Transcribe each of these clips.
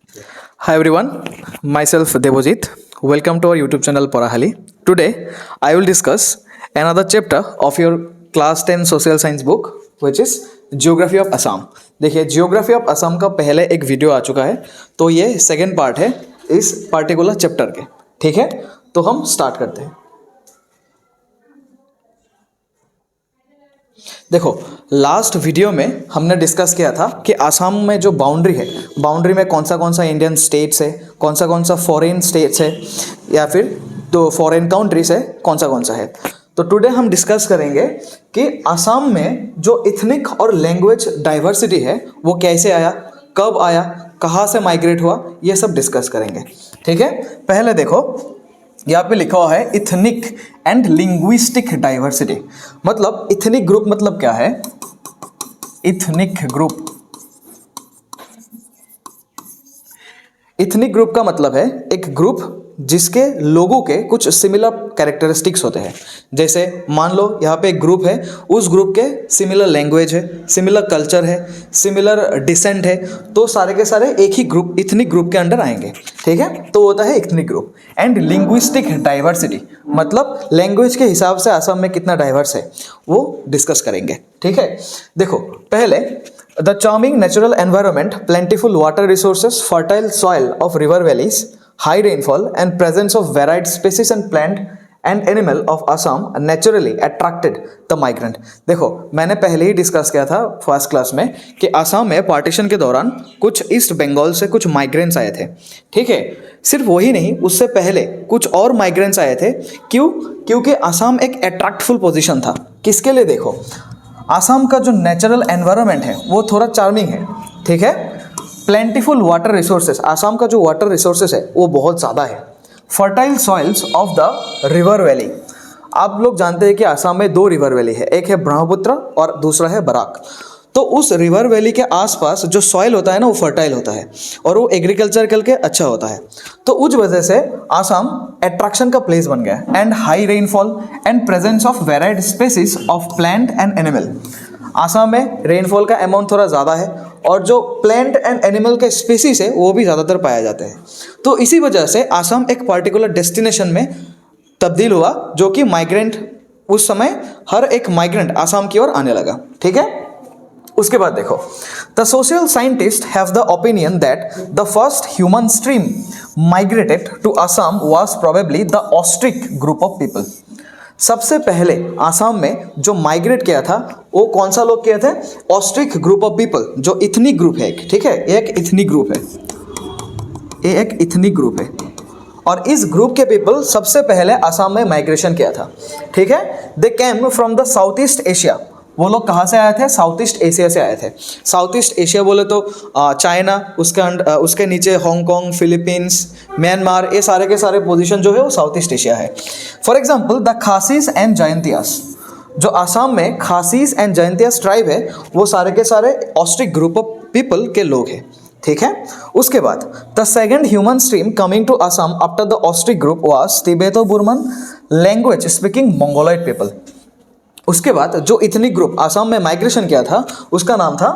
Hi everyone, myself Devojit. Welcome to our YouTube channel Parahali. Today I will discuss another chapter of your class 10 social science book which is Geography of Assam. देखिए Geography of Assam का पहले एक video आ चुका है, तो ये second part है इस पार्टिकुलर चैप्टर के. ठीक है, तो हम स्टार्ट करते हैं. देखो, लास्ट वीडियो में हमने डिस्कस किया था कि आसाम में जो बाउंड्री है, बाउंड्री में कौन सा इंडियन स्टेट्स है, कौन सा फॉरेन स्टेट्स है, या फिर तो फॉरेन कंट्रीज है, कौन सा है. तो टुडे हम डिस्कस करेंगे कि आसाम में जो इथनिक और लैंग्वेज डाइवर्सिटी है वो कैसे आया, कब आया, कहाँ से माइग्रेट हुआ, ये सब डिस्कस करेंगे. ठीक है, पहले देखो यहाँ पे लिखा हुआ है इथनिक एंड लिंग्विस्टिक डाइवर्सिटी. मतलब इथनिक ग्रुप मतलब क्या है? इथनिक ग्रुप का मतलब है एक ग्रुप जिसके लोगों के कुछ सिमिलर कैरेक्टरिस्टिक्स होते हैं. जैसे मान लो यहाँ पे एक ग्रुप है, उस ग्रुप के सिमिलर लैंग्वेज है, सिमिलर कल्चर है, सिमिलर डिसेंट है, तो सारे के सारे एक ही ग्रुप इथनिक ग्रुप के अंडर आएंगे. ठीक है, तो होता है ethnic group. And linguistic diversity मतलब लैंग्वेज के हिसाब से असम में कितना डाइवर्स है वो डिस्कस करेंगे. ठीक है, देखो पहले the charming natural environment, plentiful water resources, fertile soil of river valleys, high rainfall and presence of varied species and plant and animal of Assam naturally attracted the migrant. देखो, मैंने पहले ही डिस्कस किया था फर्स्ट क्लास में कि असम में partition के दौरान कुछ ईस्ट बंगाल से कुछ माइग्रेंट्स आए थे. ठीक है, सिर्फ वही नहीं, उससे पहले कुछ और माइग्रेंट्स आए थे. क्यों? क्योंकि असम एक अट्रैक्टफुल पोजीशन था. किसके लिए? देखो, असम का जो नेचुरल एनवायरनमेंट है वो थोड़ा चार्मिंग है. ठीक है, प्लेंटीफुल वाटर रिसोर्सेस, आसाम का जो वाटर रिसोर्सेस है वो बहुत ज़्यादा है. Fertile soils of the river valley, आप लोग जानते हैं कि आसाम में दो रिवर वैली है, एक है ब्रह्मपुत्र और दूसरा है बराक. तो उस रिवर वैली के आसपास जो सॉइल होता है ना वो फर्टाइल होता है और वो एग्रीकल्चर के लिए अच्छा होता है. तो उस वजह से आसाम अट्रैक्शन का प्लेस बन गया. And high rainfall and presence of varied species of plant and animal, Assam में रेनफॉल का अमाउंट थोड़ा ज़्यादा है और जो प्लांट एंड एनिमल के स्पीसीज है वो भी ज़्यादातर पाए जाते हैं. तो इसी वजह से आसाम एक पर्टिकुलर डेस्टिनेशन में तब्दील हुआ, जो कि माइग्रेंट, उस समय हर एक माइग्रेंट आसाम की ओर आने लगा. ठीक है, उसके बाद देखो, the social scientist have the opinion that the first human stream migrated to Assam was probably the Austric group of people. सबसे पहले आसाम में जो माइग्रेट किया था वो कौन सा लोग किए थे? ऑस्ट्रिक ग्रुप ऑफ पीपल, जो इथनिक ग्रुप है. ठीक है, ये एक इथनिक ग्रुप है, ये एक इथनिक ग्रुप है. और इस ग्रुप के पीपल सबसे पहले आसाम में माइग्रेशन किया था. ठीक है, they came from the south east Asia. वो लोग कहाँ से आए थे? साउथ ईस्ट एशिया से आए थे. साउथ ईस्ट एशिया बोले तो चाइना, उसके नीचे हांगकांग, फिलीपींस, म्यांमार, ये सारे के सारे पोजीशन जो है वो साउथ ईस्ट एशिया है. For example the Khasis and जयंतियास, जो आसाम में खासीस एंड जयंतियास ट्राइब है वो सारे के सारे ऑस्ट्रिक ग्रुप ऑफ पीपल के लोग हैं. ठीक है, उसके बाद the second human stream coming to Assam after the Austric group was Tibeto Burman language speaking Mongoloid people. उसके बाद जो इथनिक ग्रुप आसाम में माइग्रेशन किया था उसका नाम था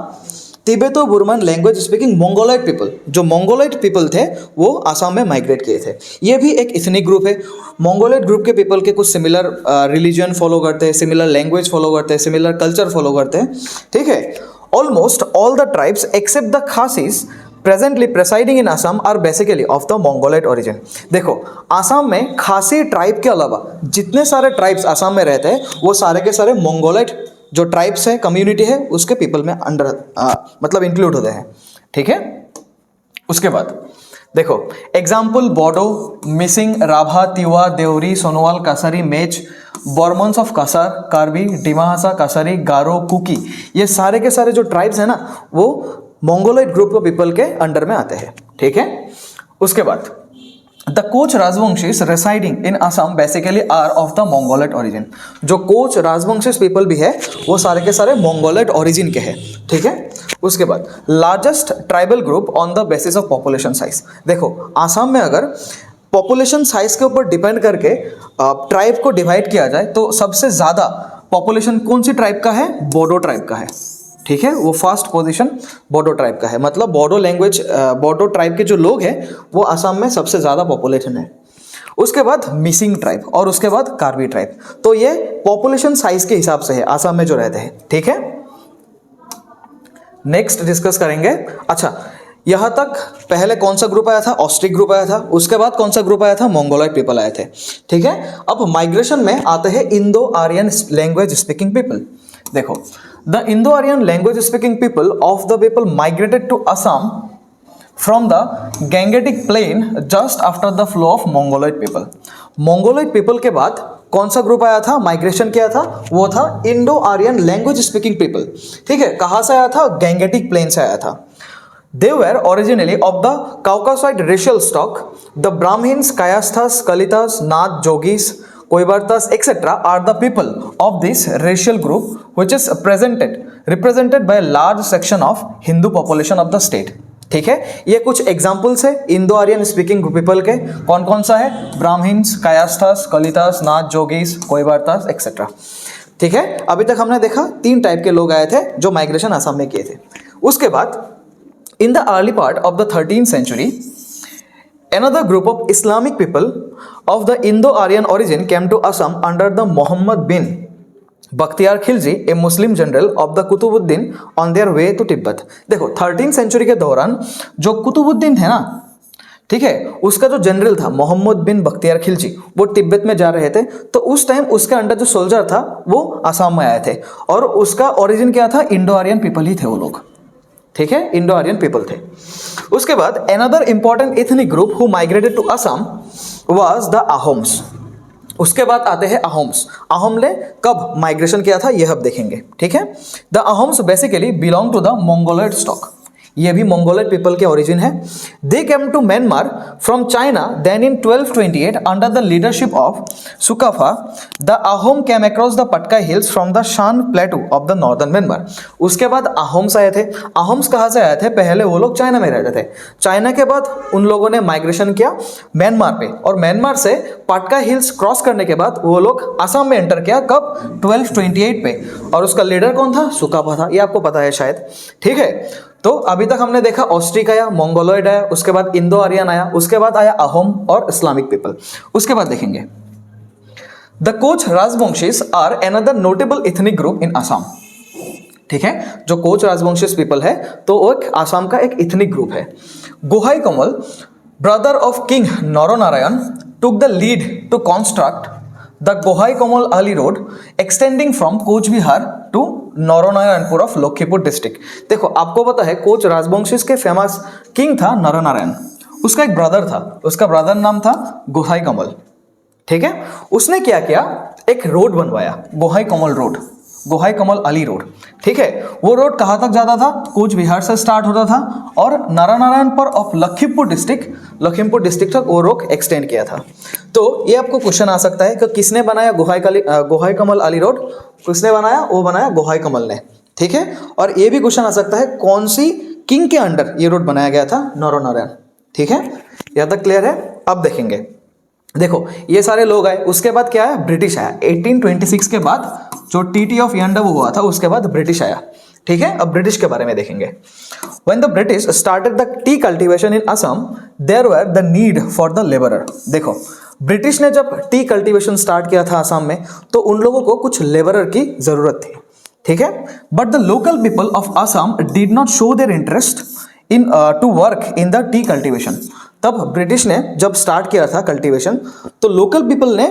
Tibeto Burman language speaking Mongoloid people. जो मंगोलॉइड पीपल थे वो आसाम में माइग्रेट किए थे. ये भी एक इथनिक ग्रुप है. मंगोलॉइड ग्रुप के पीपल के कुछ सिमिलर रिलीजन फॉलो करते हैं, सिमिलर लैंग्वेज फॉलो करते हैं, सिमिलर कल्चर फॉलो करते हैं. ठीक है, almost all the tribes except the Khasis presently presiding in Assam are basically of the Mongoloid origin. देखो, आसाम में खासी ट्राइब के अलावा जितने सारे ट्राइब्स आसाम में रहते हैं वो सारे के सारे मंगोलॉइड जो ट्राइब्स है, कम्युनिटी है, उसके पीपल में अंडर मतलब इंक्लूड होते हैं. ठीक है, उसके बाद देखो example Bodo, Mising, Rabha, Tiwa, Deori, Sonowal, Kachari, Mech, Barmans of Cachar, Karbi, डिमाहासा, Kasari, Garo, cookie, ये सारे के सारे जो ट्राइब्स हैं ना वो मंगोलॉइड ग्रुप ऑफ पीपल के अंडर में आते हैं. ठीक है, उसके बाद the Koch Rajbanshis residing in Assam basically are of the Mongoloid origin. जो कोच राजवंशीज पीपल भी है वो सारे के सारे मंगोलॉइड ओरिजिन के हैं. ठीक है, उसके बाद largest tribal group on the basis of population size. देखो, आसाम में अगर पॉपुलेशन साइज के ऊपर डिपेंड करके ट्राइब को डिवाइड किया जाए तो सबसे ज़्यादा पॉपुलेशन कौन सी ट्राइब का है? बोडो ट्राइब का है. ठीक है, वो फर्स्ट पोजीशन बोडो ट्राइब का है। मतलब बोडो लैंग्वेज, बोडो ट्राइब के जो लोग हैं वो असम में सबसे ज़्यादा पॉपुलेशन है। उसके बाद मिसिंग ट्राइब और उसके बाद कार्बी ट्राइब। तो ये पॉपुलेशन साइज के हिसाब से है असम में जो रहते हैं। ठीक है, नेक्स्ट डिस्कस करेंगे। अच्छा, यहाँ तक पहले कौन सा ग्रुप आया था? ऑस्ट्रिक ग्रुप आया था। उसके बाद कौन सा ग्रुप आया था? मंगोलॉइड पीपल आए थे। ठीक है, अब माइग्रेशन में आते हैं Indo Aryan language speaking people. देखो, the Indo Aryan language speaking people of the people migrated to Assam from the Gangetic plain just after the flow of Mongoloid people. Mongoloid people के बाद कौन सा ग्रुप आया था, माइग्रेशन किया था? वो था Indo Aryan language speaking people. ठीक है, कहाँ से आया था? गैंगेटिक प्लेन से आया था। They were originally of the Caucasoid racial stock. The Brahmins, Kayasthas, Kalitas, Nath, Jogis, Koivartas, etc. are the people of this racial group, which is represented by a large section of Hindu population of the state. ठीक है, ये कुछ examples है Indo Aryan speaking people के। कौन कौन सा है? ब्राह्मिन्स, कायास्थास, कलितास, नाथ, जोगीस, कोइवार्तास एक्सेट्रा। ठीक है, अभी तक हमने देखा 3 टाइप के लोग आए थे जो माइग्रेशन असम में किए थे। उसके बाद in the early part of the 13th century, another group of Islamic people of the Indo-Aryan origin came to Assam under the Muhammad bin Bakhtiyar Khilji, a Muslim general of the Kutubuddin on their way to Tibet। देखो, 13th century के दौरान जो कुतुबुद्दीन थे ना, ठीक है, उसका जो जनरल था मोहम्मद बिन बख्तियार खिलजी, वो तिब्बत में जा रहे थे। तो उस टाइम उसके अंडर जो सोल्जर था वो असम में आए थे और उसका ओरिजिन क्या था? इंडो आर्यन पीपल ही थे वो लोग। ठीक है, इंडो आर्यन पीपल थे। उसके बाद another important ethnic group who migrated to Assam was the Ahoms. उसके बाद आते हैं अहोम्स। अहोम ने कब माइग्रेशन किया था ये अब देखेंगे। ठीक है, the Ahoms basically belong to the Mongoloid stock. ये भी मंगोलॉइड पीपल के ओरिजिन है। They came to Myanmar from China then in 1228 under the leadership of Sukaphaa. The Ahom came across the Patkai hills from the Shan plateau of the northern Myanmar. उसके बाद अहोम्स आए थे। अहोम्स कहाँ से आए थे? पहले वो लोग चाइना में रहते थे। चाइना के बाद उन लोगों ने माइग्रेशन किया म्यांमार पे और म्यांमार से पटका हिल्स क्रॉस करने के बाद वो लोग असम में एंटर किया। कब? 1228 पे। और उसका लीडर कौन था? सुकाफा था। ये आपको पता है शायद। ठीक है, तो अभी तक हमने देखा ऑस्ट्रिक आया, मंगोलॉइड आया, उसके बाद इंडो आर्यन आया, उसके बाद आया अहोम और इस्लामिक पीपल। उसके बाद देखेंगे the Koch Rajbanshis are another notable ethnic group in Assam. ठीक है, जो कोच राजवंशीज पीपल है तो वो एक असम का एक एथनिक ग्रुप है। Gohain Kamal brother of king Naranarayan took the lead to construct the Gohain Kamal Ali road extending from Cooch Behar to Naranarayanpur of Lakhimpur district. देखो, आपको पता है कोच राजवंशीज के फेमस किंग था नरनारायण, उसका एक ब्रदर था, उसका ब्रदर नाम था गोहाई कमल। ठीक है, उसने क्या किया? एक रोड बनवाया, गोहाई कमल रोड, गोहाई कमल अली रोड। ठीक है, वो रोड कहाँ तक जाता था? कूच बिहार से स्टार्ट होता था और नरनारायणपुर ऑफ लखीमपुर डिस्ट्रिक्ट तक वो रोड एक्सटेंड किया था। तो ये आपको क्वेश्चन आ सकता है कि किसने बनाया गोहाई कमल अली रोड? किसने बनाया? वो बनाया गोहाई कमल ने। ठीक है, और ये भी क्वेश्चन आ सकता है कौन सी किंग के अंडर ये रोड बनाया गया था? नरनारायण। ठीक है, यहाँ तक क्लियर है? अब देखेंगे, देखो ये सारे लोग आए, उसके बाद क्या आया? ब्रिटिश आया। 1826 के बाद जो टीटी ऑफ यंडवू हुआ था उसके बाद ब्रिटिश आया। ठीक है, अब ब्रिटिश के बारे में देखेंगे। When the British started the tea cultivation in Assam, there were the need for the laborer। देखो, ब्रिटिश ने जब टी कल्टीवेशन स्टार्ट किया था असम में तो उन लोगों को कुछ लेबरर की जरूरत थी। ठीक है, but the local people of Assam did not show their interest in to work in the tea cultivation. तब ब्रिटिश ने जब स्टार्ट किया था कल्टीवेशन तो लोकल पीपल ने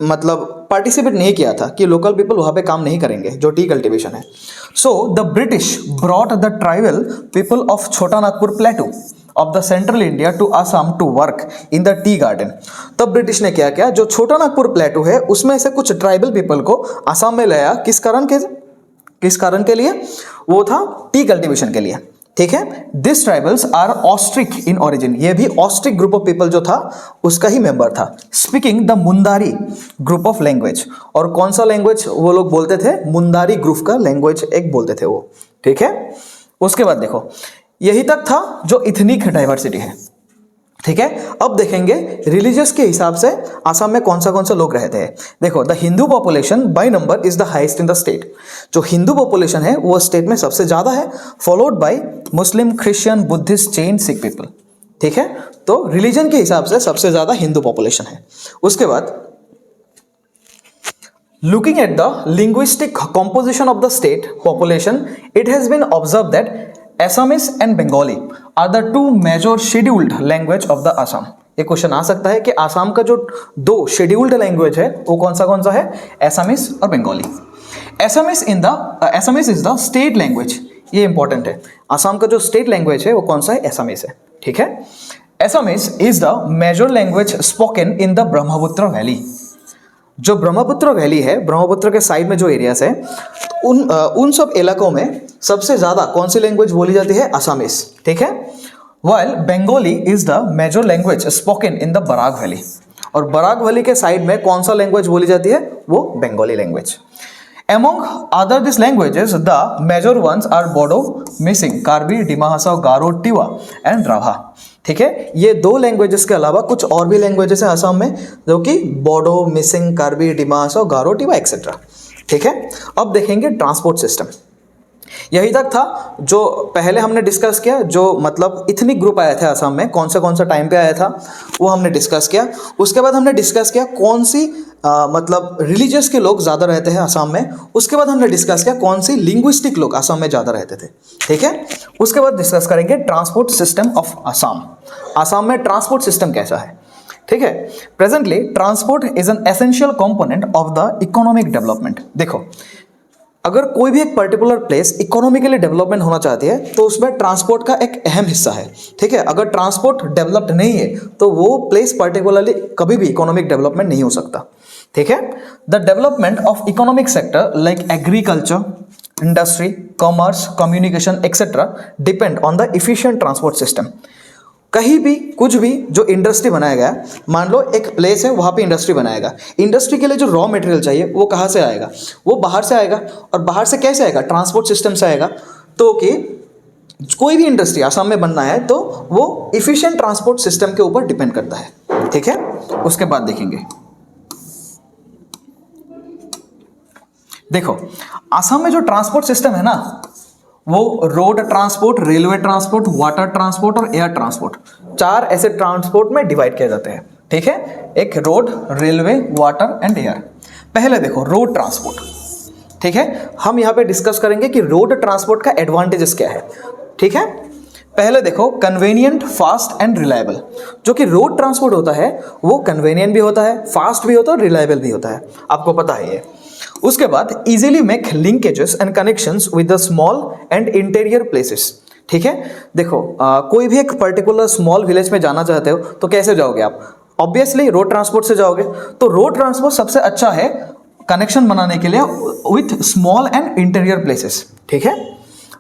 मतलब पार्टिसिपेट नहीं किया था कि लोकल पीपल वहाँ पे काम नहीं करेंगे जो टी कल्टीवेशन है। So the British brought the tribal people of Chota Nagpur plateau of the central India to Assam to work in the tea garden. तब ब्रिटिश ने क्या किया? जो छोटा नागपुर प्लेटू है उसमें से कुछ ट्राइबल पीपल को असम में लाया। किस कारण के लिए? वो था टी कल्टीवेशन के लिए। ठीक है, this tribals are Austric in origin. ये भी ऑस्ट्रिक ग्रुप ऑफ पीपल जो था उसका ही मेंबर था। Speaking the Mundari group of language. और कौन सा लैंग्वेज वो लोग बोलते थे? मुंदारी ग्रुप का लैंग्वेज एक बोलते थे वो। ठीक है, उसके बाद देखो, यही तक था जो इथनिक डाइवर्सिटी है। ठीक है। अब देखेंगे रिलीजियस के हिसाब से आसाम में कौन सा लोग रहते हैं। देखो, the Hindu population by number is the highest in the state. जो हिंदू पॉपुलेशन है वो स्टेट में सबसे ज्यादा है, followed by Muslim, Christian, Buddhist, Jain, Sikh people. ठीक है, तो रिलीजन के हिसाब से सबसे ज्यादा हिंदू पॉपुलेशन है। उसके बाद looking at the linguistic composition of the state population, it has been observed that Assamese and Bengali are the two major scheduled language of the Assam। ये क्वेश्चन आ सकता है कि आसाम का जो दो शेड्यूल्ड लैंग्वेज है वो कौन सा है, एसामीज और Bengali. Assamese is the state language, ये इंपॉर्टेंट है। आसाम का जो स्टेट लैंग्वेज है वो कौन सा है, एसामीज है। ठीक है, Assamese is the major language spoken in the Brahmaputra valley. जो ब्रह्मपुत्र वैली है, ब्रह्मपुत्र के साइड में जो एरियाज है, तो उन सब इलाकों में सबसे ज्यादा कौन सी लैंग्वेज बोली जाती है, आसामीज। ठीक है, while Bengali is the major language spoken in the Barak valley. और बराक वैली के साइड में कौन सा लैंग्वेज बोली जाती है, वो Bengali language. Among other these languages, the major ones are Bodo, Mising, Karbi, Dima Hasao, Garo, Tiwa and Rabha. ठीक है, ये दो लैंग्वेजेस के अलावा कुछ और भी लैंग्वेजेस हैं असम में, जो कि बोडो, मिसिंग, कार्बी, डिमा हसाओ, गारो, टिवा एक्सेट्रा। ठीक है, अब देखेंगे ट्रांसपोर्ट सिस्टम। यही तक था जो पहले हमने डिस्कस किया, जो मतलब इथनिक ग्रुप आया था असम में, कौन सा टाइम पे आया था वो हमने डिस्कस किया। उसके बाद हमने डिस्कस किया कौन सी मतलब रिलीजियस के लोग ज़्यादा रहते हैं असम में। उसके बाद हमने डिस्कस किया कौन सी लिंग्विस्टिक लोग असम में ज़्यादा रहते थे। ठीक है, उसके बाद डिस्कस करेंगे transport system of Assam. Assam में ट्रांसपोर्ट सिस्टम कैसा है। ठीक है, presently transport is an essential component of the economic development. देखो, अगर कोई भी एक पर्टिकुलर प्लेस इकोनॉमिकली डेवलपमेंट होना चाहती है तो उसमें ट्रांसपोर्ट का एक अहम हिस्सा है। ठीक है, अगर ट्रांसपोर्ट डेवलप्ड नहीं है तो वो प्लेस पर्टिकुलरली कभी भी इकोनॉमिक डेवलपमेंट नहीं हो सकता। ठीक है, the development of economic sector like agriculture, industry, commerce, communication etcetera depend on the efficient transport system. कहीं भी कुछ भी जो इंडस्ट्री बनाया गया, मान लो एक प्लेस है वहाँ पे इंडस्ट्री बनाएगा, इंडस्ट्री के लिए जो रॉ मटेरियल चाहिए वो कहाँ से आएगा, वो बाहर से आएगा। और बाहर से कैसे आएगा, ट्रांसपोर्ट सिस्टम से आएगा। तो कि कोई भी इंडस्ट्री आसाम में बनना है तो वो इफिशिएंट ट्रांसपोर्ट सिस्टम के ऊपर डिपेंड करता है। ठीक है, उसके बाद देखेंगे, देखो आसाम में जो ट्रांसपोर्ट सिस्टम है ना, वो road transport, railway transport, water transport और एयर ट्रांसपोर्ट, चार ऐसे ट्रांसपोर्ट में डिवाइड किए जाते हैं। ठीक है, एक road, railway, water and air. पहले देखो रोड ट्रांसपोर्ट। ठीक है, हम यहाँ पे डिस्कस करेंगे कि रोड ट्रांसपोर्ट का एडवांटेजेस क्या है। ठीक है, पहले देखो कन्वेनियंट, फास्ट एंड रिलायबल। जो कि रोड ट्रांसपोर्ट होता है वो कन्वेनियंट भी होता है, फास्ट भी होता है और रिलायबल भी होता है, आपको पता है ये। उसके बाद easily make linkages and connections with the small and interior places. ठीक है, देखो कोई भी एक पर्टिकुलर स्मॉल विलेज में जाना चाहते हो तो कैसे जाओगे आप, ऑब्वियसली रोड ट्रांसपोर्ट से जाओगे। तो रोड ट्रांसपोर्ट सबसे अच्छा है कनेक्शन बनाने के लिए with small and interior places. ठीक है,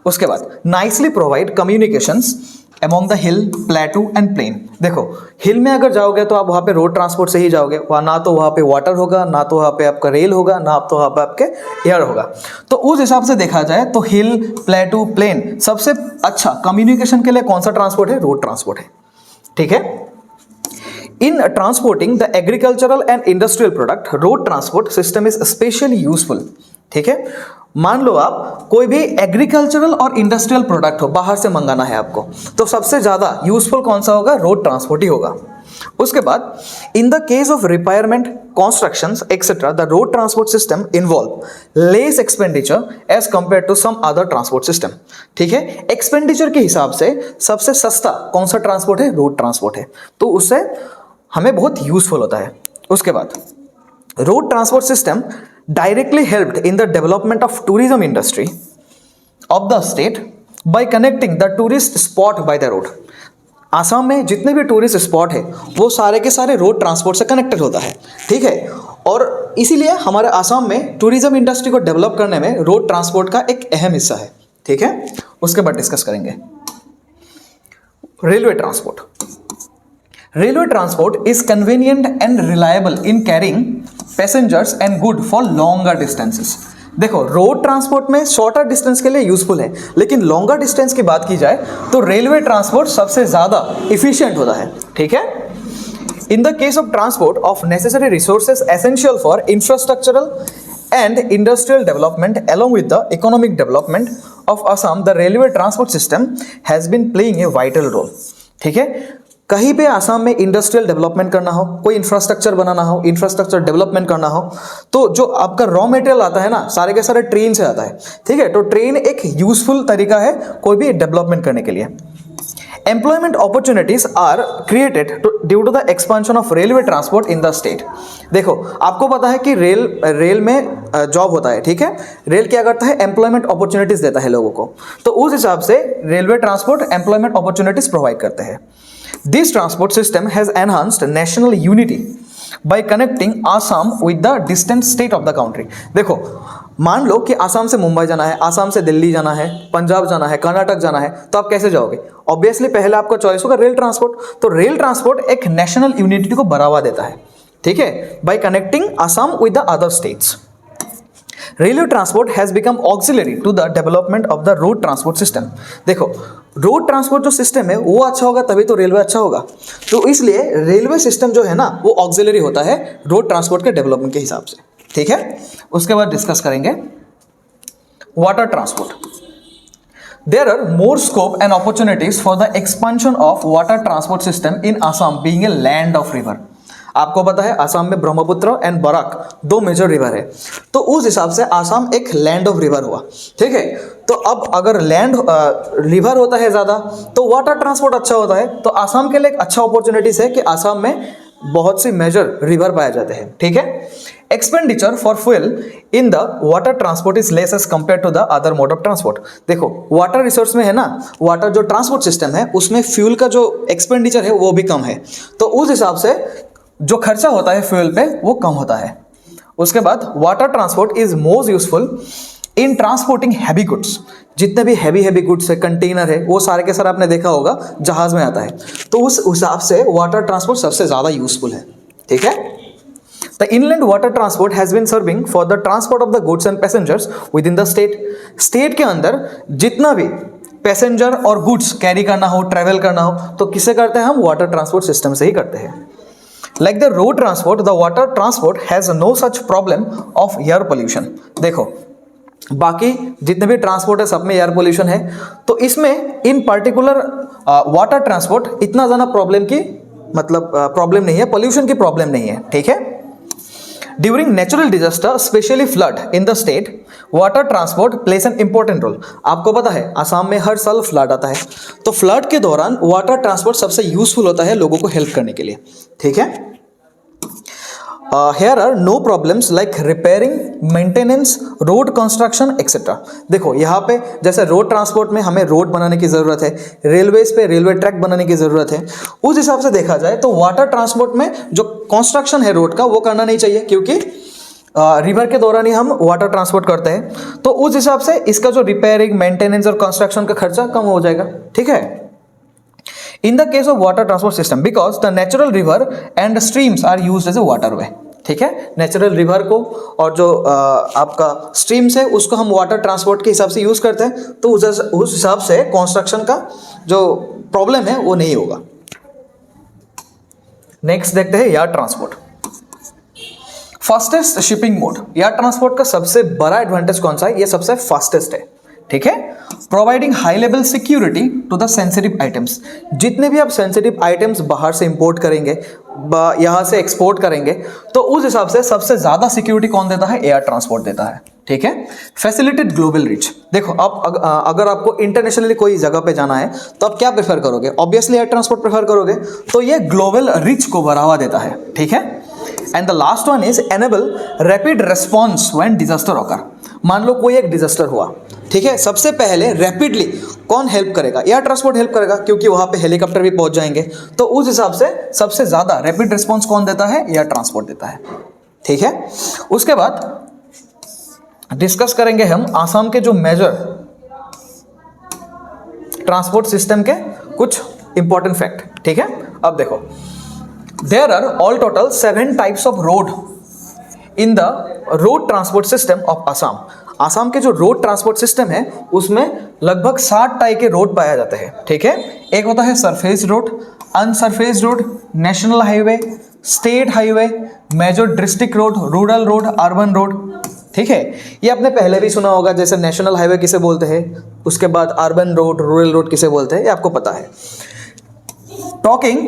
उसके बाद nicely provide communications among the hill, plateau and plain. देखो हिल में अगर जाओगे तो आप वहाँ पे रोड ट्रांसपोर्ट से ही जाओगे, वहाँ ना तो वहाँ पे वाटर होगा, ना तो वहाँ पे आपका रेल होगा, ना तो वहाँ पे आपके एयर होगा। तो उस हिसाब से देखा जाए तो हिल, प्लेटू, प्लेन सबसे अच्छा कम्युनिकेशन के लिए कौन सा ट्रांसपोर्ट है, रोड ट्रांसपोर्ट है। ठीक है, इन transporting the agricultural and industrial product, road transport system is specially useful. ठीक है, मान लो आप कोई भी एग्रीकल्चरल और इंडस्ट्रियल प्रोडक्ट हो, बाहर से मंगाना है आपको, तो सबसे ज्यादा यूजफुल कौन सा होगा, रोड ट्रांसपोर्ट ही होगा। उसके बाद in the case of repairment, constructions etcetera, the road transport system involve less expenditure as compare to some other transport system. ठीक है, एक्सपेंडिचर के हिसाब से सबसे सस्ता कौन सा ट्रांसपोर्ट है, रोड ट्रांसपोर्ट है, तो उससे हमें बहुत यूजफुल होता है। उसके बाद road transport system directly helped in the development of tourism industry of the state by connecting the tourist spot by the road। Assam में जितने भी टूरिस्ट स्पॉट है वो सारे के सारे रोड ट्रांसपोर्ट से कनेक्टेड होता है। ठीक है, और इसीलिए हमारे आसाम में टूरिज्म इंडस्ट्री को डेवलप करने में रोड ट्रांसपोर्ट का एक अहम हिस्सा है। ठीक है, उसके बाद डिस्कस करेंगे railway transport. Railway transport is convenient and reliable in carrying passengers and goods for longer distances। देखो रोड ट्रांसपोर्ट में शॉर्टर डिस्टेंस के लिए यूजफुल है, लेकिन लॉन्गर डिस्टेंस की बात की जाए तो रेलवे ट्रांसपोर्ट सबसे ज़्यादा इफिशियंट होता है, ठीक है। इन the case of transport of necessary resources essential for infrastructural and industrial development along with the economic development of Assam, the railway transport system has been playing a vital role, ठीक है। कहीं पे आसाम में industrial development करना हो, कोई infrastructure बनाना हो, infrastructure development करना हो, तो जो आपका रॉ मटेरियल आता है ना, सारे के सारे ट्रेन से आता है, ठीक है। तो ट्रेन एक यूजफुल तरीका है कोई भी डेवलपमेंट करने के लिए। Employment opportunities are created due to the expansion of railway transport in the state। देखो आपको पता है कि रेल में जॉब होता है, ठीक है। रेल क्या करता है, एम्प्लॉयमेंट अपॉर्चुनिटीज देता है लोगों को, तो उस हिसाब से railway transport employment opportunities provide करते हैं। This transport system has enhanced national unity bye connecting Assam with the distant state of the country. देखो मान लो कि आसाम से मुंबई जाना है, आसाम से दिल्ली जाना है, पंजाब जाना है, कर्नाटक जाना है, तो आप कैसे जाओगे? ऑब्वियसली पहले आपका चॉइस होगा रेल ट्रांसपोर्ट। तो रेल ट्रांसपोर्ट एक नेशनल यूनिटी को बढ़ावा देता है, ठीक है, by connecting Assam with the other states. Railway transport has become auxiliary to the development of the road transport system. देखो रोड ट्रांसपोर्ट जो सिस्टम है वो अच्छा होगा तभी तो रेलवे अच्छा होगा, तो इसलिए रेलवे सिस्टम जो है ना वो ऑक्सिलरी होता है रोड ट्रांसपोर्ट के डेवलपमेंट के हिसाब से, ठीक है। उसके बाद डिस्कस करेंगे water transport. There are more scope and opportunities for the expansion of water transport system in Assam being a land of river. आपको पता है आसाम में ब्रह्मपुत्र एंड बराक दो मेजर रिवर है, तो उस हिसाब से आसाम एक लैंड ऑफ रिवर हुआ, ठीक है। तो अब अगर लैंड रिवर होता है ज़्यादा तो वाटर ट्रांसपोर्ट अच्छा होता है, तो आसाम के लिए एक अच्छा अपॉर्चुनिटीज है कि आसाम में बहुत सी मेजर रिवर पाए जाते हैं, ठीक है। Expenditure for fuel in the water transport is less as compare to the other mode of transport. देखो वाटर रिसोर्स में है ना, वाटर जो ट्रांसपोर्ट सिस्टम है उसमें फ्यूल का जो एक्सपेंडिचर है वो भी कम है, तो उस हिसाब से जो खर्चा होता है फ्यूल पे वो कम होता है। उसके बाद water transport is most useful in transporting heavy goods. जितने भी हैवी गुड्स है, कंटेनर है, वो सारे के सारे आपने देखा होगा जहाज में आता है, तो उस हिसाब से वाटर ट्रांसपोर्ट सबसे ज़्यादा यूजफुल है, ठीक है। The inland water transport has been serving for the transport of the goods and passengers within the state. State के अंदर जितना भी पैसेंजर और गुड्स कैरी करना हो, ट्रेवल करना हो, तो किससे करते हैं हम? वाटर ट्रांसपोर्ट सिस्टम से ही करते हैं। Like the road transport, the water transport has no such problem of air pollution। देखो बाकी जितने भी ट्रांसपोर्ट है सब में एयर पोल्यूशन है, तो इसमें इन पर्टिकुलर वाटर ट्रांसपोर्ट इतना ज़्यादा प्रॉब्लम की मतलब प्रॉब्लम नहीं है, पोल्यूशन की प्रॉब्लम नहीं है, ठीक है। During natural disaster specially flood in the state, water transport place an important role. आपको पता है आसाम में हर साल फ्लड आता है, तो फ्लड के दौरान वाटर ट्रांसपोर्ट सबसे यूजफुल होता है लोगों को हेल्प करने के लिए, ठीक है। Here are no problems like repairing, maintenance, road construction etcetera. देखो यहाँ पे जैसे रोड ट्रांसपोर्ट में हमें रोड बनाने की ज़रूरत है, रेलवेज पे रेलवे ट्रैक बनाने की ज़रूरत है, उस हिसाब से देखा जाए तो वाटर ट्रांसपोर्ट में जो कंस्ट्रक्शन है रोड का वो करना नहीं चाहिए, क्योंकि रिवर के दौरान ही हम वाटर ट्रांसपोर्ट करते हैं, तो उस हिसाब से इसका जो रिपेयरिंग, मेंटेनेंस और कंस्ट्रक्शन का खर्चा कम हो जाएगा, ठीक है। In the case of water transport system, because the natural river and streams are used as a waterway, ठीक है। नेचुरल रिवर को और जो आपका स्ट्रीम्स है उसको हम वाटर ट्रांसपोर्ट के हिसाब से यूज करते हैं, तो उस हिसाब से कंस्ट्रक्शन का जो प्रॉब्लम है वो नहीं होगा। नेक्स्ट देखते हैं air transport. Fastest shipping mode. Air transport का सबसे बड़ा एडवांटेज कौन सा है? ये सबसे फास्टेस्ट है, ठीक है। Providing high level security to the sensitive items. जितने भी आप सेंसिटिव आइटम्स बाहर से इंपोर्ट करेंगे, यहाँ से एक्सपोर्ट करेंगे, तो उस हिसाब से सबसे ज़्यादा सिक्योरिटी कौन देता है? एयर ट्रांसपोर्ट देता है, ठीक है। Facilitated global reach. देखो अब अगर आपको इंटरनेशनली कोई जगह पे जाना है तो आप क्या प्रेफर करोगे? ऑब्वियसली एयर ट्रांसपोर्ट प्रेफर करोगे, तो ये ग्लोबल रीच को बढ़ावा देता है, ठीक है। And the last one is enable rapid response when disaster occur. मान लो कोई एक डिजास्टर हुआ, ठीक है, सबसे पहले रैपिडली कौन हेल्प करेगा? एयर ट्रांसपोर्ट हेल्प करेगा, क्योंकि वहाँ पे हेलीकॉप्टर भी पहुँच जाएंगे, तो उस हिसाब से सबसे ज़्यादा रैपिड रिस्पॉन्स कौन देता है? एयर ट्रांसपोर्ट देता है, ठीक है। उसके बाद डिस्कस करेंगे हम आसाम के जो मेजर ट्रांसपोर्ट सिस्टम के कुछ इंपॉर्टेंट फैक्ट, ठीक है। अब देखो there are all total 7 types of road in the road transport system of Assam. Assam के जो रोड ट्रांसपोर्ट सिस्टम है उसमें लगभग 60 टाइप के रोड पाया जाते हैं, ठीक है। एक होता है surface road, unsurface road, national highway, state highway, major district road, rural road, urban road, ठीक है। ये आपने पहले भी सुना होगा, जैसे नेशनल हाईवे किसे बोलते हैं, उसके बाद अर्बन रोड, रूरल रोड किसे बोलते हैं, ये आपको पता है। Talking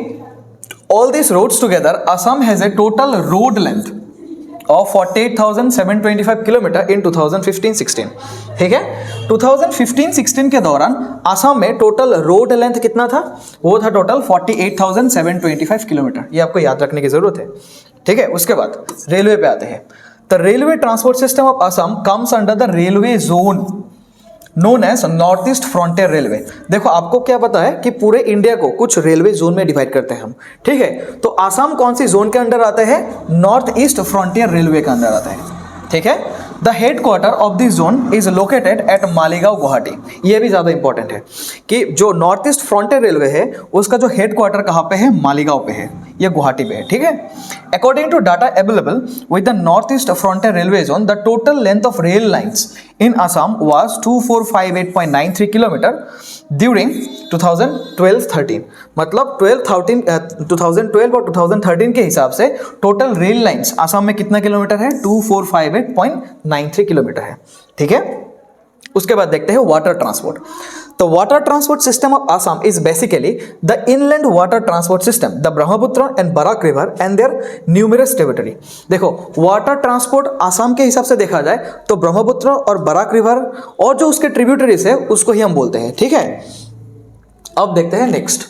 all these roads together, Assam has a total road length of 48,725 kilometre in 2015-16, ठीक है। 2015-16 के दौरान आसाम में टोटल रोड लेंथ कितना था, वो था टोटल 48,725 किलोमीटर। ये आपको याद रखने की जरूरत है, ठीक है। उसके बाद रेलवे पे आते हैं। The railway transport system of Assam comes under the railway zone known as North East Frontier Railway. देखो आपको क्या पता है कि पूरे इंडिया को कुछ रेलवे जोन में डिवाइड करते हैं हम, ठीक है। तो आसाम कौन सी जोन के अंडर आता है, नॉर्थ ईस्ट फ्रंटियर रेलवे के अंदर आता है, ठीक है। The headquarter of this zone is located at Maligaon Guwahati. ये भी ज़्यादा इंपॉर्टेंट है कि जो नॉर्थ ईस्ट फ्रंटियर रेलवे है उसका जो हेडक्वार्टर कहाँ पे है, मालीगांव पे है, ये गुवाहाटी पे है, ठीक है। According to data available with the North East Frontier Railway zone, the total length of rail lines in Assam was 2458.93 kilometre during 2012-13। मतलब 2012 और 2013 के हिसाब से टोटल रेल लाइंस आसाम में कितना किलोमीटर है, 2458.93 किलोमीटर है, ठीक है। उसके बाद देखते हैं water transport. The water transport system of Assam is basically the inland water transport system, the Brahmaputra and Barak river and their numerous tributary। देखो वाटर ट्रांसपोर्ट आसाम के हिसाब से देखा जाए तो ब्रह्मपुत्र और बराक रिवर और जो उसके ट्रिब्यूटरीज है उसको ही हम बोलते हैं, ठीक है। अब देखते हैं next,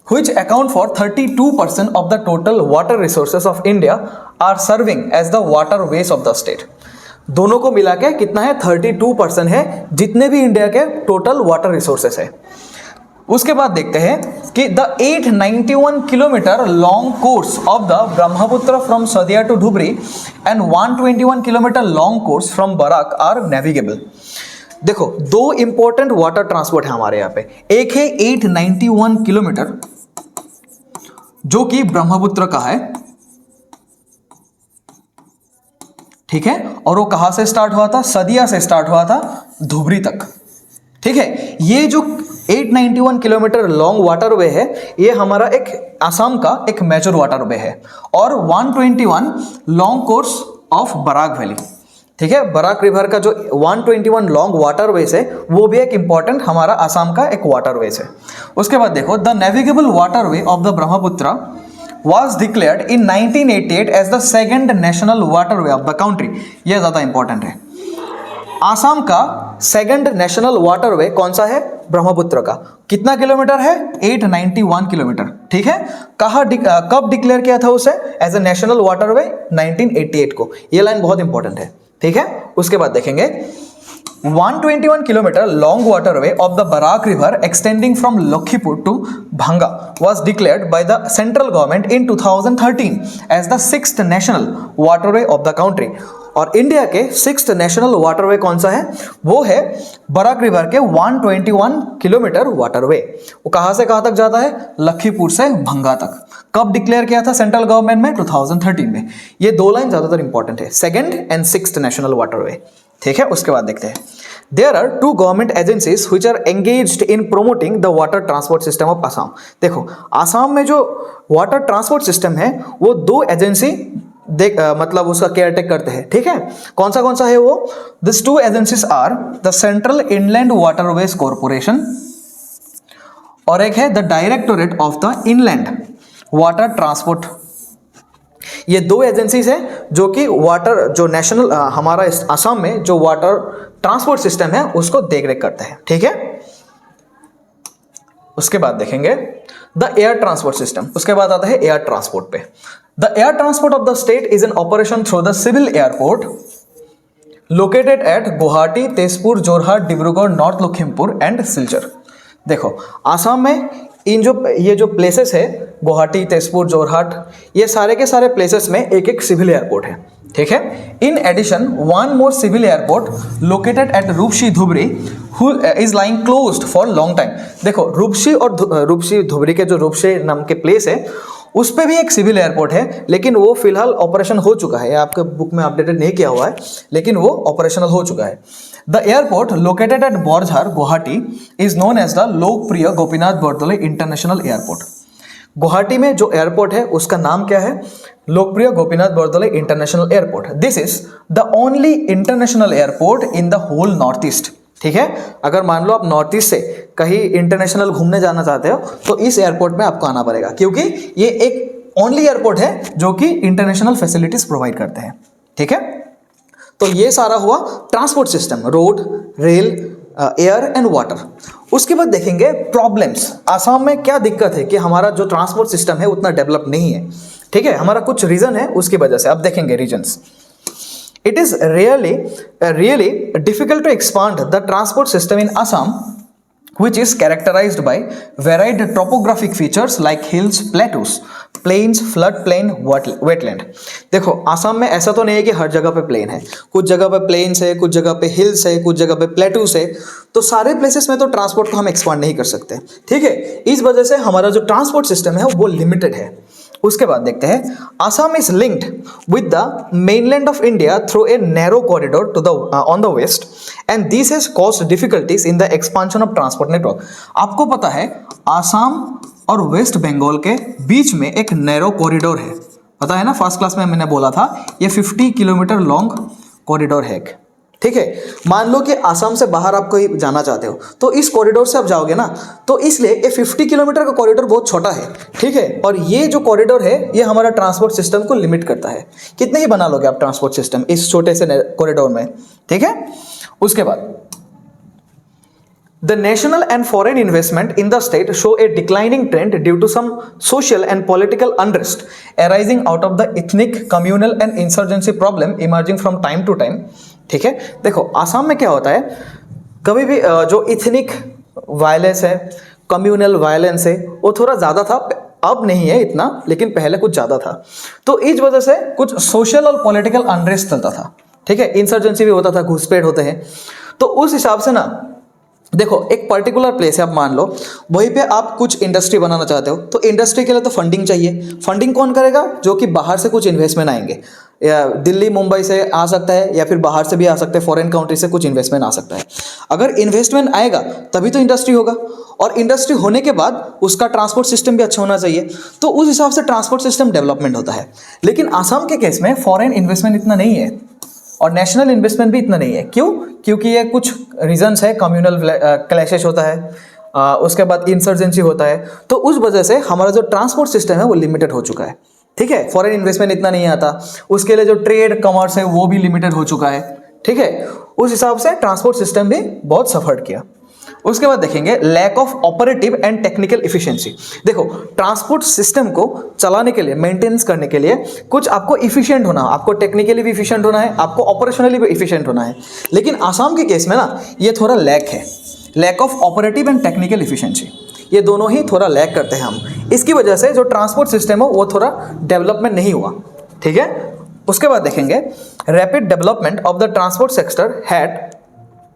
which account for 32% of the total water resources of India are serving as the waterways of the state। दोनों को मिला के कितना है, 32% है जितने भी इंडिया के टोटल वाटर रिसोर्सेस है। उसके बाद देखते हैं कि the 891 kilometre long course of the Brahmaputra from Sadiya to Dhubri and 121 kilometre long course from Barak are navigable. देखो दो इंपॉर्टेंट वाटर ट्रांसपोर्ट है हमारे यहाँ पे, एक है 891 किलोमीटर जो कि ब्रह्मपुत्र का है, ठीक है, और वो कहां से स्टार्ट हुआ था, सदिया से स्टार्ट हुआ था धुबरी तक, ठीक है। ये जो 891 किलोमीटर लॉन्ग वाटरवे है ये हमारा एक आसाम का एक मेजर वाटरवे है, और 121 long course of Barak valley, ठीक है। बराक रिवर का जो 121 लॉन्ग वाटरवेज है वो भी एक इंपॉर्टेंट हमारा आसाम का एक वाटरवेज है। उसके बाद देखो the navigable waterway of the Brahmaputra was declared in 1988 as the second national waterway of the country। यह ज़्यादा इंपॉर्टेंट है। आसाम का सेकंड नेशनल वाटरवे कौन सा है, ब्रह्मपुत्र का। कितना किलोमीटर है, 891 किलोमीटर, ठीक है। कब डिक्लेयर किया था उसे एज ए नेशनल वाटरवे, 1988 को। यह लाइन बहुत इंपॉर्टेंट है, ठीक है। उसके बाद देखेंगे 121 kilometre long waterway of the Barak river extending from Lakhipur to Bhanga was declared by the central government in 2013 as the 6th national waterway of the country। और इंडिया के 6th नेशनल वाटरवे कौन सा है, वो है बराक रिवर के 121 किलोमीटर वाटरवे। वो कहां से कहां तक जाता है, लखीपुर से भंगा तक। कब डिक्लेयर किया था सेंट्रल गवर्नमेंट में, 2013 में। ये दो लाइन ज्यादातर इंपॉर्टेंट है, second and 6th national waterway, ठीक है। उसके बाद देखते हैं There are two government agencies which are engaged in promoting the water transport system of Assam। देखो आसाम में जो वाटर ट्रांसपोर्ट सिस्टम है वो दो एजेंसी मतलब उसका केयरटेक करते हैं, ठीक है। कौन सा है वो, this two agencies are the Central Inland Waterways Corporation और एक है the Directorate of the inland water Transport. ये दो एजेंसीज हैं जो कि वाटर जो नेशनल हमारा आसाम में जो वाटर ट्रांसपोर्ट सिस्टम है उसको देखरेख करते हैं, ठीक है। उसके बाद देखेंगे द एयर ट्रांसपोर्ट सिस्टम। उसके बाद आता है एयर ट्रांसपोर्ट पे। The air transport of the state is an operation through the civil airport located at Guwahati, Tezpur, Jorhat, Dibrugarh, North Lakhimpur and Silchar. देखो आसाम में ये जो प्लेसेस है गुवाहाटी, तेजपुर, जोरहाट, ये सारे के सारे प्लेसेस में एक एक सिविल एयरपोर्ट है, ठीक है। In addition one more civil airport located at Rupsi Dhubri is lying closed for long time. देखो रूपसी और रूपसी धुबरी के जो रूपसी नाम के प्लेस है उस पे भी एक सिविल एयरपोर्ट है, लेकिन वो फिलहाल ऑपरेशन हो चुका है, आपके बुक में अपडेटेड नहीं किया हुआ है, लेकिन वो ऑपरेशनल हो चुका है। The airport located at Borjhar Guwahati is known as the Lokpriya Gopinath Bordoloi international airport. Guwahati में जो एयरपोर्ट है उसका नाम क्या है? Lokpriya Gopinath Bordoloi international airport. This is the only international airport in the whole north east. ठीक है, अगर मान लो आप नॉर्थ ईस्ट से कहीं इंटरनेशनल घूमने जाना चाहते हो तो इस एयरपोर्ट में आपको आना पड़ेगा, क्योंकि ये एक ओनली एयरपोर्ट है जो कि इंटरनेशनल फैसिलिटीज प्रोवाइड करते हैं। ठीक है, तो ये सारा हुआ transport system, road, rail, air and water. उसके बाद देखेंगे प्रॉब्लम्स। आसाम में क्या दिक्कत है कि हमारा जो ट्रांसपोर्ट सिस्टम है उतना डेवलप नहीं है। ठीक है, हमारा कुछ रीजन है उसकी वजह से। अब देखेंगे regions. It is really difficult to expand the transport system in Assam, which is characterized by varied topographic features like hills, plateaus, plains, floodplain, wetland। देखो, आसाम में ऐसा तो नहीं है कि हर जगह पे प्लेन है, कुछ जगह पे प्लेन्स है, कुछ जगह पे हिल्स है, कुछ जगह पे प्लेटूस है, तो सारे प्लेसेस में तो ट्रांसपोर्ट को हम एक्सपांड नहीं कर सकते। ठीक है, इस वजह से हमारा जो ट्रांसपोर्ट सिस्टम है वो लिमिटेड है। उसके बाद देखते हैं, Assam is linked with the mainland of India through a narrow corridor to the on the west and this has caused difficulties in the expansion of transport network. आपको पता है आसाम और वेस्ट बंगाल के बीच में एक नैरो कॉरिडोर है, पता है ना, फर्स्ट क्लास में मैंने बोला था, ये 50 किलोमीटर लॉन्ग कॉरिडोर है। ठीक है, मान लो कि आसाम से बाहर आप कहीं जाना चाहते हो तो इस कॉरिडोर से आप जाओगे ना, तो इसलिए ये 50 किलोमीटर का कॉरिडोर बहुत छोटा है। ठीक है, और ये जो कॉरिडोर है ये हमारा ट्रांसपोर्ट सिस्टम को लिमिट करता है। कितने ही बना लोगे आप ट्रांसपोर्ट सिस्टम इस छोटे से कॉरिडोर में। ठीक है, उसके बाद The national and foreign investment in the state show a declining trend due to some social and political unrest arising out of the ethnic, communal and insurgency problem emerging from time to time। ठीक है, देखो आसाम में क्या होता है, कभी भी जो इथनिक वायलेंस है, कम्युनल वायलेंस है, वो थोड़ा ज़्यादा था, अब नहीं है इतना, लेकिन पहले कुछ ज़्यादा था। तो इस वजह से कुछ सोशल और पॉलिटिकल अनरेस्ट चलता था। ठीक है, इंसर्जेंसी भी होता था, घुसपैठ होते हैं। तो उस हिसाब से ना देखो, एक पर्टिकुलर प्लेस है, आप मान लो वहीं पे आप कुछ इंडस्ट्री बनाना चाहते हो, तो इंडस्ट्री के लिए तो फंडिंग चाहिए। फंडिंग कौन करेगा? जो कि बाहर से कुछ इन्वेस्टमेंट आएंगे, या दिल्ली मुंबई से आ सकता है, या फिर बाहर से भी आ सकता है, फॉरेन कंट्री से कुछ इन्वेस्टमेंट आ सकता है। अगर इन्वेस्टमेंट आएगा तभी तो इंडस्ट्री होगा, और इंडस्ट्री होने के बाद उसका ट्रांसपोर्ट सिस्टम भी अच्छा होना चाहिए, तो उस हिसाब से ट्रांसपोर्ट सिस्टम डेवलपमेंट होता है। लेकिन आसाम के केस में फॉरेन इन्वेस्टमेंट इतना नहीं है और नेशनल इन्वेस्टमेंट भी इतना नहीं है। क्यों? क्योंकि ये कुछ रीजंस है, कम्युनल क्लैशेस होता है, उसके बाद इंसर्जेंसी होता है, तो उस वजह से हमारा जो ट्रांसपोर्ट सिस्टम है वो लिमिटेड हो चुका है। ठीक है, फॉरेन इन्वेस्टमेंट इतना नहीं आता, उसके लिए जो ट्रेड कॉमर्स है वो भी लिमिटेड हो चुका है। ठीक है, उस हिसाब से ट्रांसपोर्ट सिस्टम भी बहुत सफर किया। उसके बाद देखेंगे lack of operative and technical efficiency. देखो, ट्रांसपोर्ट सिस्टम को चलाने के लिए, मेंटेनेंस करने के लिए कुछ आपको इफिशिएंट होना, आपको टेक्निकली भी इफिशिएंट होना है, आपको ऑपरेशनली भी इफिशिएंट होना है। लेकिन आसाम के केस में ना ये थोड़ा लैक है, lack of operative and technical efficiency, ये दोनों ही थोड़ा लैक करते हैं हम। इसकी वजह से जो ट्रांसपोर्ट सिस्टम है वो थोड़ा डेवलपमेंट नहीं हुआ। ठीक है, उसके बाद देखेंगे rapid development of the transport sector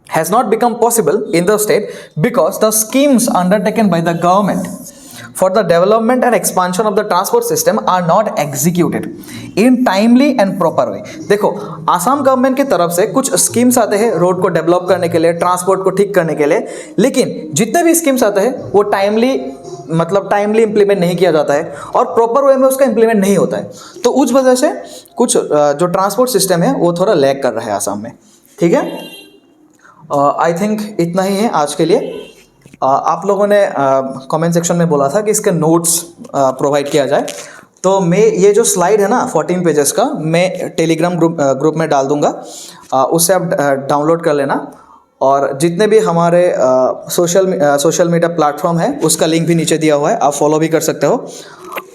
has not become possible in the state because the schemes undertaken by the government for the development and expansion of the transport system are not executed in timely and proper way। देखो, Assam government की तरफ से कुछ schemes आते हैं road को develop करने के लिए, ट्रांसपोर्ट को ठीक करने के लिए, लेकिन जितने भी स्कीम्स आते हैं वो टाइमली इम्प्लीमेंट नहीं किया जाता है और प्रॉपर वे में उसका इम्प्लीमेंट नहीं होता है। तो उस वजह से कुछ जो ट्रांसपोर्ट सिस्टम है वो थोड़ा लैग कर रहा है आसाम में। ठीक है, आई थिंक इतना ही है आज के लिए। आप लोगों ने कमेंट सेक्शन में बोला था कि इसके नोट्स प्रोवाइड किया जाए, तो मैं ये जो स्लाइड है ना 14 पेजेस का, मैं टेलीग्राम ग्रुप में डाल दूंगा, उससे आप डाउनलोड कर लेना। और जितने भी हमारे सोशल मीडिया प्लेटफॉर्म है उसका लिंक भी नीचे दिया हुआ है, आप फॉलो भी कर सकते हो।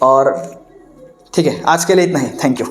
और ठीक है, आज के लिए इतना ही, थैंक यू।